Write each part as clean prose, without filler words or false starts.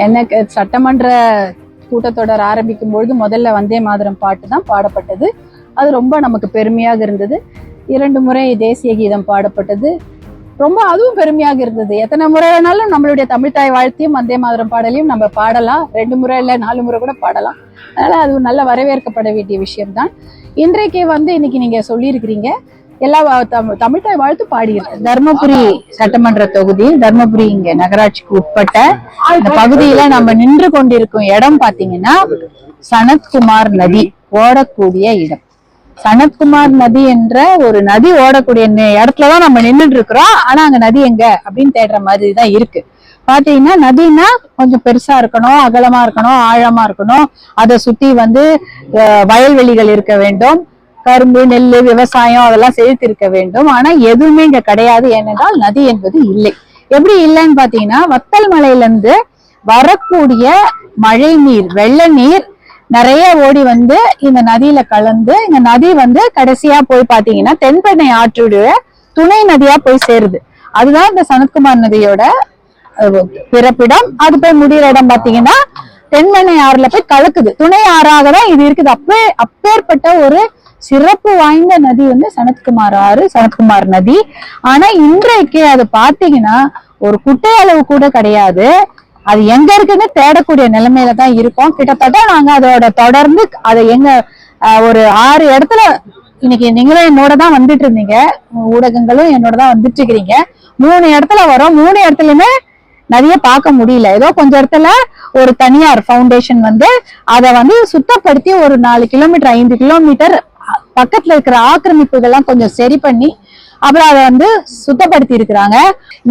எனக்கு சட்டமன்ற கூட்டத்தொடர் ஆரம்பிக்கும் பொழுது முதல்ல வந்தே மாதரம் பாட்டு தான் பாடப்பட்டது. அது ரொம்ப நமக்கு பெருமையாக இருந்தது. 2 முறை தேசிய கீதம் பாடப்பட்டது. ரொம்ப அதுவும் பெருமையாக இருந்தது. எத்தனை முறை வேணாலும் நம்மளுடைய தமிழ்தாய் வாழ்த்தையும் வந்தே மாதரம் பாடலையும் நம்ம பாடலாம். 2 முறை இல்லை 4 முறை கூட பாடலாம். அதனால அது நல்ல வரவேற்கப்பட வேண்டிய விஷயம்தான். இன்றைக்கு இன்னைக்கு நீங்க சொல்லியிருக்கிறீங்க எல்லா தமிழ்தாய் வாழ்த்து பாடியிருக்கு. தர்மபுரி சட்டமன்ற தொகுதியில் தர்மபுரி இங்க நகராட்சிக்கு உட்பட்ட இந்த பகுதியில நம்ம நின்று கொண்டிருக்கும் இடம் பாத்தீங்கன்னா சனத்குமார் நதி ஓடக்கூடிய இடம். சனத்குமார் நதி என்ற ஒரு நதி ஓடக்கூடிய இடத்துலதான் நம்ம நின்றுட்டு இருக்கிறோம். ஆனா அங்க நதி எங்க அப்படின்னு தேடுற மாதிரி தான் இருக்கு. பாத்தீங்கன்னா நதினா கொஞ்சம் பெருசா இருக்கணும், அகலமா இருக்கணும், ஆழமா இருக்கணும். அதை சுத்தி வயல்வெளிகள் இருக்க வேண்டும், கரும்பு நெல் விவசாயம் அதெல்லாம் செழித்திருக்க வேண்டும். ஆனா எதுவுமே இங்க கிடையாது. ஏனென்றால் நதி என்பது இல்லை. எப்படி இல்லைன்னு பாத்தீங்கன்னா வத்தல் மலையில இருந்து வரக்கூடிய மழை நீர் வெள்ள நீர் நிறைய ஓடி இந்த நதியில கலந்து இந்த நதி கடைசியா போய் பாத்தீங்கன்னா தென்பெண்ணை ஆற்றுடைய துணை நதியா போய் சேருது. அதுதான் இந்த சனத்குமார் நதியோட பிறப்பிடம். அது போய் முடிகிற இடம் பாத்தீங்கன்னா தென்பெண்ணை ஆறுல போய் கலக்குது. துணை ஆறாக தான் இது இருக்குது. அப்பேற்பட்ட ஒரு சிறப்பு வாய்ந்த நதி சனத்குமார் ஆறு, சனத்குமார் நதி. ஆனா இன்றைக்கு அது பாத்தீங்கன்னா ஒரு குட்டை அளவு கூட கிடையாது. அது எங்க இருக்குன்னு தேடக்கூடிய நிலைமையில தான் இருக்கும். கிட்டத்தட்ட நாங்க அதோட தொடர்ந்து அதை ஒரு 6 இடத்துல இன்னைக்கு நீங்களும் என்னோட தான் வந்துட்டு இருந்தீங்க, ஊடகங்களும் என்னோட தான் வந்துட்டு இருக்கிறீங்க. 3 இடத்துல வரும். 3 இடத்துலயுமே நிறைய பார்க்க முடியல. ஏதோ கொஞ்சம் இடத்துல ஒரு தனியார் ஃபவுண்டேஷன் அதை சுத்தப்படுத்தி ஒரு 4 கிலோமீட்டர் 5 கிலோமீட்டர் பக்கத்துல இருக்கிற ஆக்கிரமிப்புகள்லாம் கொஞ்சம் சரி பண்ணி அப்புறம் அதை சுத்தப்படுத்தி இருக்கிறாங்க.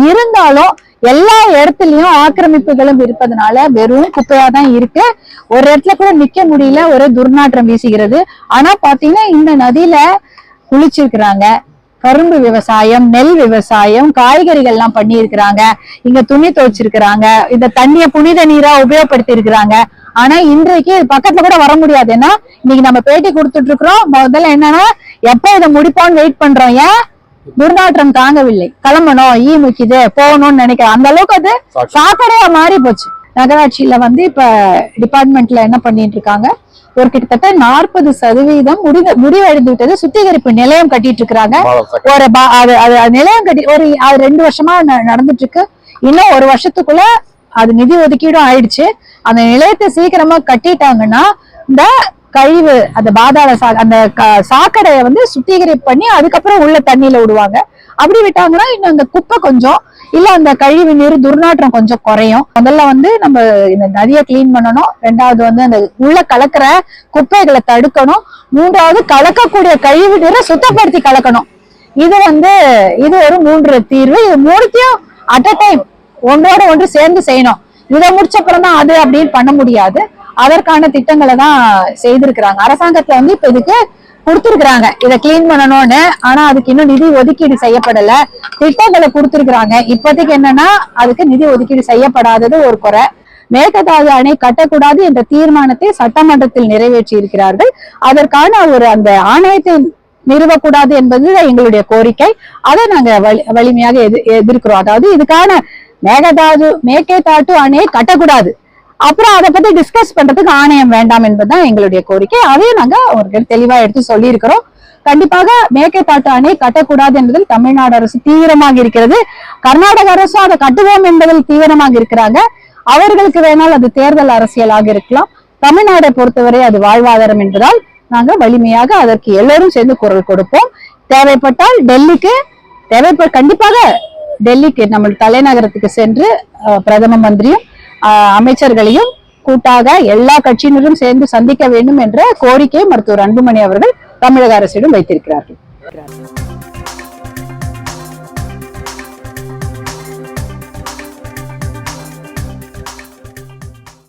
இருந்தாலும் எல்லா இடத்துலயும் ஆக்கிரமிப்புகளும் இருப்பதனால வெறும் குப்பையா தான் இருக்கு. ஒரு இடத்துல கூட நிக்க முடியல, ஒரே துர்நாற்றம் வீசுகிறது. ஆனா பாத்தீங்கன்னா இந்த நதியில குளிச்சிருக்கிறாங்க, கரும்பு விவசாயம், நெல் விவசாயம், காய்கறிகள் எல்லாம் பண்ணி இருக்கிறாங்க, இங்க துணி துவைச்சிருக்கிறாங்க, இந்த தண்ணிய புனித நீரா உபயோகப்படுத்தி இருக்கிறாங்க. ஆனா இன்றைக்கு பக்கத்துல கூட வர முடியாது. ஏன்னா இன்னைக்கு நம்ம பேட்டி கொடுத்துட்டு இருக்கிறோம். முதல்ல என்னன்னா எப்ப இதை முடிப்போம்னு வெயிட் பண்றோம். ஏன் துர்நாற்றம் தாங்கவில்லை, கிளம்பணும், முக்கியது போகணும்னு நினைக்கிறேன். அந்த அளவுக்கு அது சாக்கடையா மாறி போச்சு. நகராட்சியில இப்ப டிபார்ட்மெண்ட்ல என்ன பண்ணிட்டு இருக்காங்க, ஒரு கிட்டத்தட்ட 40% முடிவடைந்து விட்டது. சுத்திகரிப்பு நிலையம் கட்டிட்டு இருக்கிறாங்க. ஒரு நிலையம் கட்டி ஒரு 2 வருஷமா நடந்துட்டு இருக்கு. இன்னும் 1 வருஷத்துக்குள்ள அது நிதி ஒதுக்கீடும் ஆயிடுச்சு. அந்த நிலையத்தை சீக்கிரமா கட்டிட்டாங்கன்னா இந்த கழிவு அந்த பாதாள அந்த சாக்கடையை சுத்திகரிப்பு பண்ணி அதுக்கப்புறம் உள்ள தண்ணியில விடுவாங்க. அப்படி விட்டாங்கன்னா இன்னும் அந்த குப்பை கொஞ்சம் இல்ல அந்த கழிவு நீர் துர்நாற்றம் கொஞ்சம் குறையும். முதல்ல நம்ம இந்த நதியை கிளீன் பண்ணணும். 2வது அந்த உள்ள கலக்கிற குப்பைகளை தடுக்கணும். 3வது கலக்கக்கூடிய கழிவு நீரை சுத்தப்படுத்தி கலக்கணும். இது இது ஒரு 3 தீர்வு. இது 3த்தையும் அட் அ டைம் ஒன்றோட ஒன்று சேர்ந்து செய்யணும். இதை முடிச்சப்புறம் தான் அது அப்படின்னு பண்ண முடியாது. அதற்கான திட்டங்களை தான் செய்திருக்கிறாங்க. அரசாங்கத்துல இப்ப இதுக்கு கொடுத்திருக்கிறாங்க, இதை கிளீன் பண்ணணும்னு. ஆனா அதுக்கு இன்னும் நிதி ஒதுக்கீடு செய்யப்படல. திட்டங்களை கொடுத்திருக்கிறாங்க. இப்போதைக்கு என்னன்னா அதுக்கு நிதி ஒதுக்கீடு செய்யப்படாதது ஒரு குறை. மேகதாது அணை கட்டக்கூடாது என்ற தீர்மானத்தை சட்டமன்றத்தில் நிறைவேற்றி இருக்கிறார்கள். அதற்கான அந்த ஆணையத்தை நிறுவக்கூடாது என்பது எங்களுடைய கோரிக்கை. அதை நாங்க வலிமையாக எதிர்க்கிறோம். அதாவது இதுக்கான மேகதாது அணையை கட்டக்கூடாது, அப்புறம் அதை பத்தி டிஸ்கஸ் பண்றதுக்கு ஆணையம் வேண்டாம் என்பதுதான் எங்களுடைய கோரிக்கை. அதையும் நாங்க அவர்கள் தெளிவா எடுத்து சொல்லி இருக்கிறோம். கண்டிப்பாக மேகதாட்டு அணை கட்டக்கூடாது என்பதில் தமிழ்நாடு அரசு தீவிரமாக இருக்கிறது. கர்நாடக அரசும் அதை கட்டுவோம் என்பதில் தீவிரமாக இருக்கிறாங்க. அவர்களுக்கு வேணால் அது தேர்தல் அரசியலாக இருக்கலாம். தமிழ்நாட்டை பொறுத்தவரை அது வாழ்வாதாரம் என்பதால் நாங்க வலிமையாக அதற்கு எல்லோரும் சேர்ந்து குரல் கொடுப்போம். தேவைப்பட்டால் கண்டிப்பாக டெல்லிக்கு நம்ம தலைநகரத்துக்கு சென்று பிரதம மந்திரியும் அமைச்சர்களையும் கூட்டாக எல்லா கட்சியினரும் சேர்ந்து சந்திக்க வேண்டும் என்ற கோரிக்கையை மருத்துவர் அன்புமணி அவர்கள் தமிழக அரசிடம் வைத்திருக்கிறார்கள்.